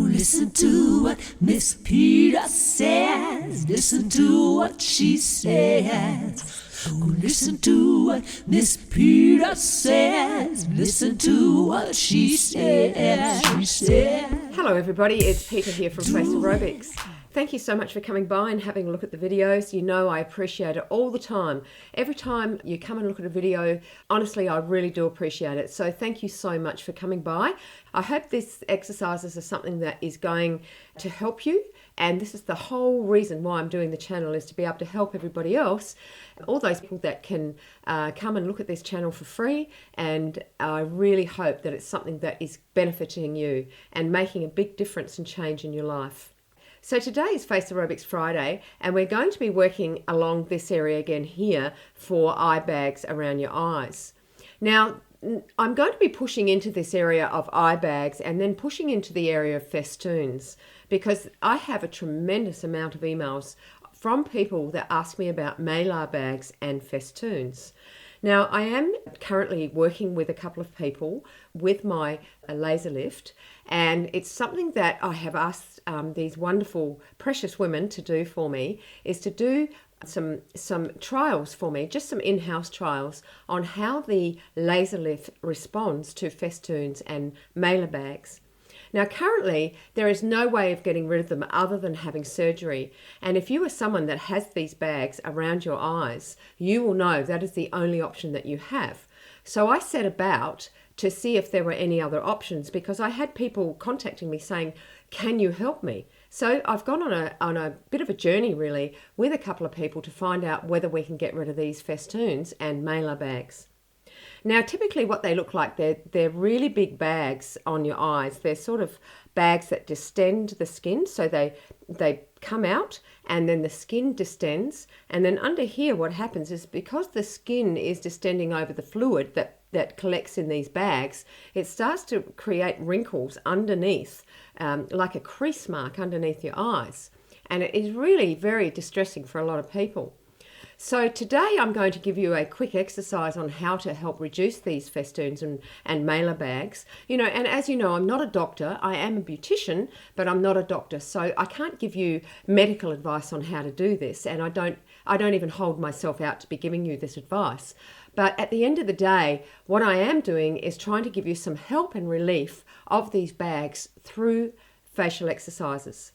listen to what Miss Peta says. Listen to what she says. Oh, listen to what Miss Peta says. Listen to what she says. Hello everybody, it's Peta here from FACEROBICS. Thank you so much for coming by and having a look at the videos. You know I appreciate it all the time. Every time you come and look at a video, honestly, I really do appreciate it. So thank you so much for coming by. I hope this exercises are something that is going to help you. And this is the whole reason why I'm doing the channel, is to be able to help everybody else, all those people that can come and look at this channel for free. And I really hope that it's something that is benefiting you and making a big difference and change in your life. So today is FACEROBICS Friday, and we're going to be working along this area again here for eye bags around your eyes. Now, I'm going to be pushing into this area of eye bags and then pushing into the area of festoons, because I have a tremendous amount of emails from people that ask me about malar bags and festoons. Now, I am currently working with a couple of people with my laser lift, and it's something that I have asked these wonderful, precious women to do for me, is to do some trials for me, just some in-house trials on how the laser lift responds to festoons and malar bags. Now, currently, there is no way of getting rid of them other than having surgery. And if you are someone that has these bags around your eyes, you will know that is the only option that you have. So I set about to see if there were any other options, because I had people contacting me saying, can you help me? So I've gone on a bit of a journey, really, with a couple of people to find out whether we can get rid of these festoons and malar bags. Now, typically what they look like, they're really big bags on your eyes. They're sort of bags that distend the skin, so they come out and then the skin distends. And then under here what happens is, because the skin is distending over the fluid that collects in these bags, it starts to create wrinkles underneath, like a crease mark underneath your eyes. And it is really very distressing for a lot of people. So today I'm going to give you a quick exercise on how to help reduce these festoons and malar bags. You know, and as you know, I'm not a doctor. I am a beautician, but I'm not a doctor. So I can't give you medical advice on how to do this. And I don't even hold myself out to be giving you this advice. But at the end of the day, what I am doing is trying to give you some help and relief of these bags through facial exercises.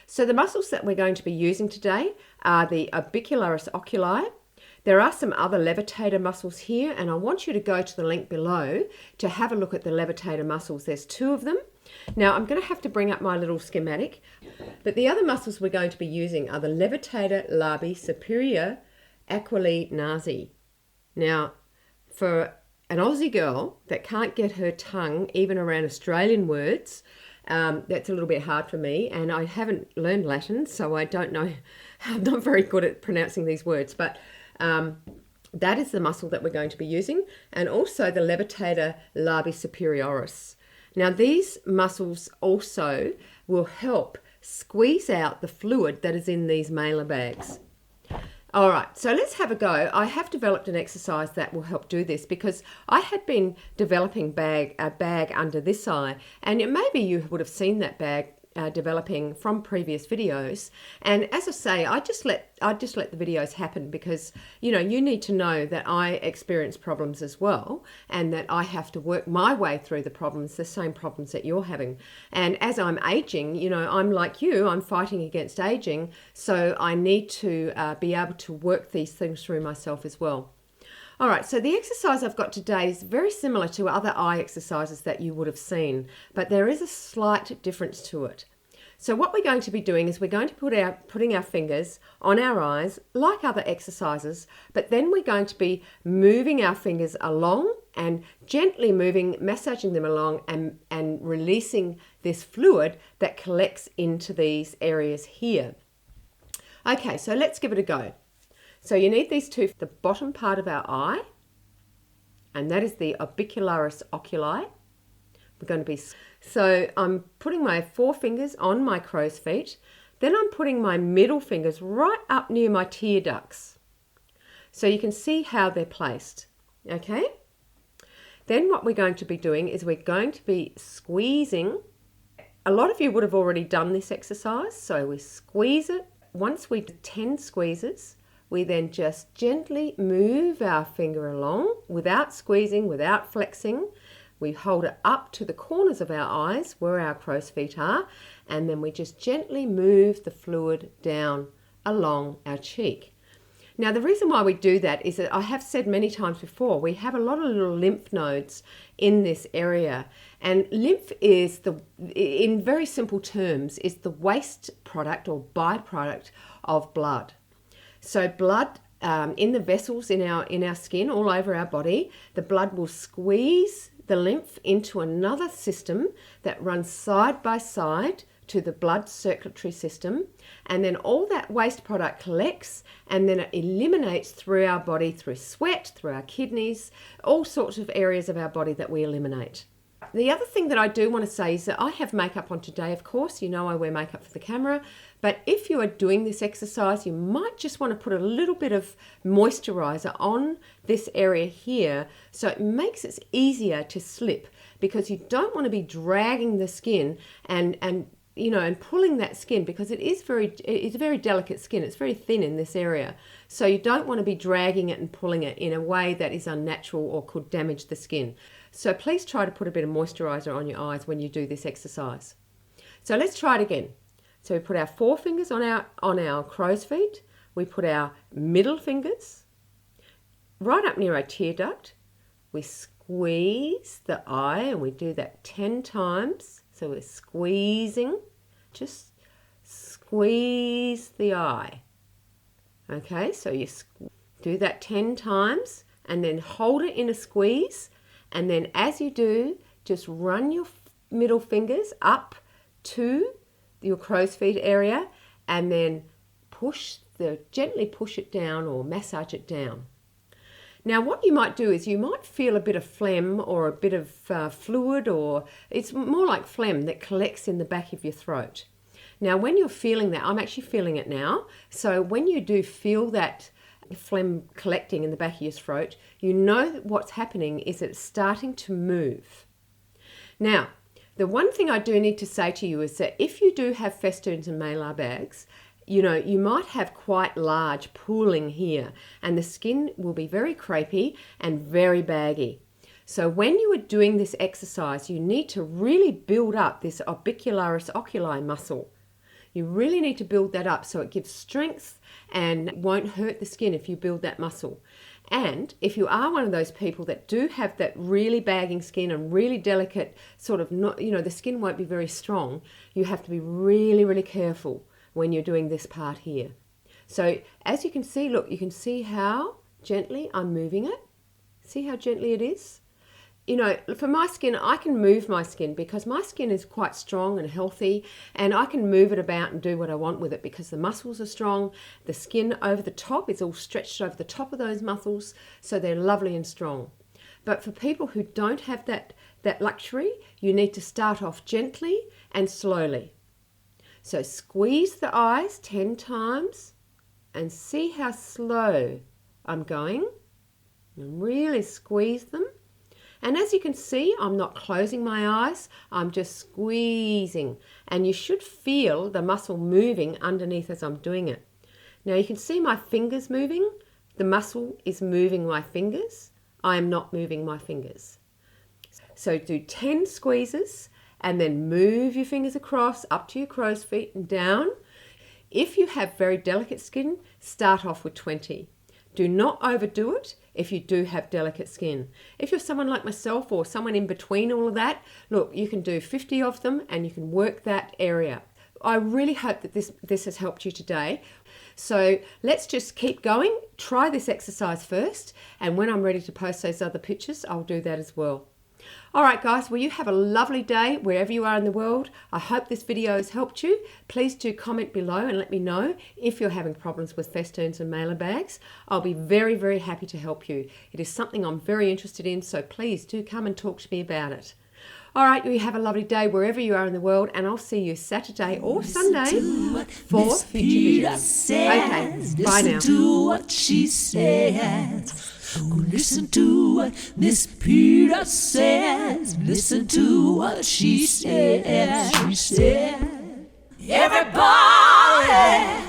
So the muscles that we're going to be using today are the orbicularis oculi. There are some other levitator muscles here, and I want you to go to the link below to have a look at the levitator muscles. There's 2 of them. Now, I'm going to have to bring up my little schematic, but the other muscles we're going to be using are the levitator labii superior aquilii nasi. Now, for an Aussie girl that can't get her tongue even around Australian words, that's a little bit hard for me, and I haven't learned Latin, so I don't know. I'm not very good at pronouncing these words, but that is the muscle that we're going to be using, and also the levitator labii superioris. Now, these muscles also will help squeeze out the fluid that is in these malar bags. All right, so let's have a go. I have developed an exercise that will help do this, because I had been developing a bag under this eye, and maybe you would have seen that bag developing from previous videos. And as I say, I just let the videos happen, because you know, you need to know that I experience problems as well, and that I have to work my way through the problems, the same problems that you're having. And as I'm aging, you know, I'm like you, I'm fighting against aging, so I need to be able to work these things through myself as well. All right, so the exercise I've got today is very similar to other eye exercises that you would have seen, but there is a slight difference to it. So what we're going to be doing is we're going to putting our fingers on our eyes like other exercises, but then we're going to be moving our fingers along and gently massaging them along and releasing this fluid that collects into these areas here. Okay, so let's give it a go. So you need these 2, the bottom part of our eye, and that is the orbicularis oculi. We're going to be, so I'm putting my 4 fingers on my crow's feet, then I'm putting my middle fingers right up near my tear ducts. So you can see how they're placed, okay? Then what we're going to be doing is we're going to be squeezing A lot of you would have already done this exercise, so we squeeze it. Once we do 10 squeezes, we then just gently move our finger along without squeezing, without flexing. We hold it up to the corners of our eyes where our crow's feet are, and then we just gently move the fluid down along our cheek. Now, the reason why we do that is that I have said many times before, we have a lot of little lymph nodes in this area. And lymph is, in very simple terms, is the waste product or byproduct of blood. So blood in the vessels in our skin, all over our body, the blood will squeeze the lymph into another system that runs side by side to the blood circulatory system, and then all that waste product collects and then it eliminates through our body, through sweat, through our kidneys, all sorts of areas of our body that we eliminate. The other thing that I do want to say is that I have makeup on today, of course. You know I wear makeup for the camera, but if you are doing this exercise, you might just want to put a little bit of moisturizer on this area here so it makes it easier to slip, because you don't want to be dragging the skin and pulling that skin, because it's very delicate skin. It's very thin in this area. So you don't want to be dragging it and pulling it in a way that is unnatural or could damage the skin. So please try to put a bit of moisturizer on your eyes when you do this exercise. So let's try it again. So we put our forefingers on our crow's feet. We put our middle fingers right up near our tear duct. We squeeze the eye, and we do that 10 times. So we're squeezing, just squeeze the eye. Okay, so you do that 10 times and then hold it in a squeeze. And then as you do, just run your middle fingers up to your crow's feet area and then gently push it down or massage it down. Now, what you might do is you might feel a bit of phlegm or a bit of fluid, or it's more like phlegm that collects in the back of your throat. Now, when you're feeling that, I'm actually feeling it now. So when you do feel that phlegm collecting in the back of your throat, you know that what's happening is it's starting to move. Now, the one thing I do need to say to you is that if you do have FESTOONS and MALAR bags, you might have quite large pooling here, and the skin will be very crepey and very baggy. So when you are doing this exercise, you need to really build up this orbicularis oculi muscle. You really need to build that up so it gives strength and won't hurt the skin if you build that muscle. And if you are one of those people that do have that really bagging skin and really delicate sort of, the skin won't be very strong, you have to be really, really careful when you're doing this part here. So as you can see, look, you can see how gently I'm moving it. See how gently it is? For my skin, I can move my skin because my skin is quite strong and healthy, and I can move it about and do what I want with it because the muscles are strong. The skin over the top is all stretched over the top of those muscles, so they're lovely and strong. But for people who don't have that luxury, you need to start off gently and slowly. So squeeze the eyes 10 times and see how slow I'm going. And really squeeze them. And as you can see, I'm not closing my eyes, I'm just squeezing. And you should feel the muscle moving underneath as I'm doing it. Now you can see my fingers moving. The muscle is moving my fingers. I am not moving my fingers. So do 10 squeezes and then move your fingers across up to your crow's feet and down. If you have very delicate skin, start off with 20. Do not overdo it if you do have delicate skin. If you're someone like myself or someone in between all of that, look, you can do 50 of them and you can work that area. I really hope that this has helped you today. So let's just keep going. Try this exercise first, and when I'm ready to post those other pictures, I'll do that as well. All right, guys, well, you have a lovely day wherever you are in the world. I hope this video has helped you. Please do comment below and let me know if you're having problems with FESTOONS and MALAR bags. I'll be very, very happy to help you. It is something I'm very interested in, so please do come and talk to me about it. All right, you have a lovely day wherever you are in the world, and I'll see you Saturday or Sunday for future videos. Okay, bye now. Listen to what she says. Listen to what Miss Peta says. Listen to what she says. She said, everybody